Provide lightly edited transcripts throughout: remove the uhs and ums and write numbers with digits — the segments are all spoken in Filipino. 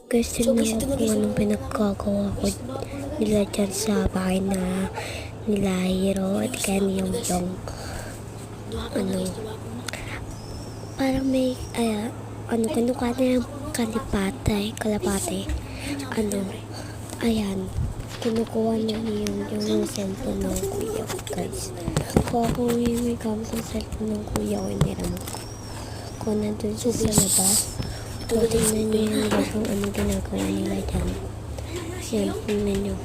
Guys, tignan ko kung anong pinagkagawa ko nila dyan sa bahay na nila Hiro at Ken yung parang may, kinukuha na yung kalapate. Kinukuha niya yung cellphone ng kuya ko, guys. Kung ako may gamit ng cellphone ng kuya ko, iniram ko. Kung nandun siya sa labas, tingnan niyo yung guys kung ano ginagawa nila dyan. Yan, tingnan niyo.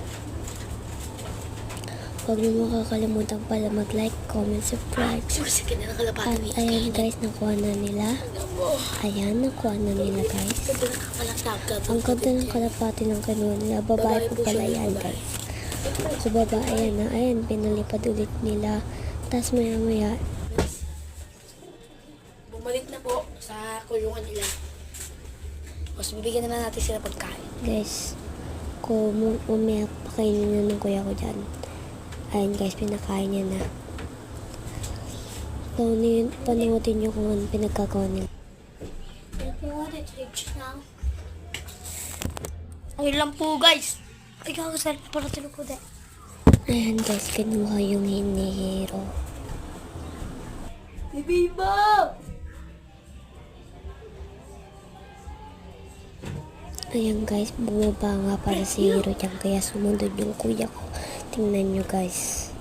Huwag niyo makakalimutan pala mag-like, comment, subscribe. At ayan guys, nakuha na nila. Nakuha na nila guys. Ang ganda ng kalapati ng kinuha nila. Babae po pala yan guys. So babae yan ayan, pinalipad ulit nila. Tapos maya bumalik na po sa kulungan nila. Tapos bibigyan na natin sila pagkain. guys, kung umiyak pa kayo nyo ng kuya ko dyan. Ayan guys, pinakain niya na. Panoodin nyo kung ano pinagkagawa nila. Ayun lang po guys. Ay kakasal para tulog de. Ayan guys, kinuha yung hinihiro. Bibiba! Ayan guys, bumaba nga para si Hiro dyan. Kaya sumunod yung kuya ko. Tingnan nyo guys.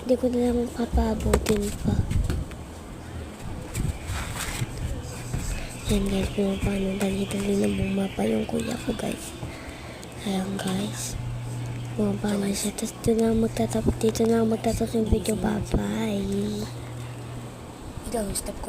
Hindi ko na lang papaabutin pa. Ayan guys, bumaba na dali-dali na bumaba yung kuya ko guys. Ayan guys. Bumaba na siya. Tapos dito na magtatapos yung video. Bye bye. Ito, stop ko.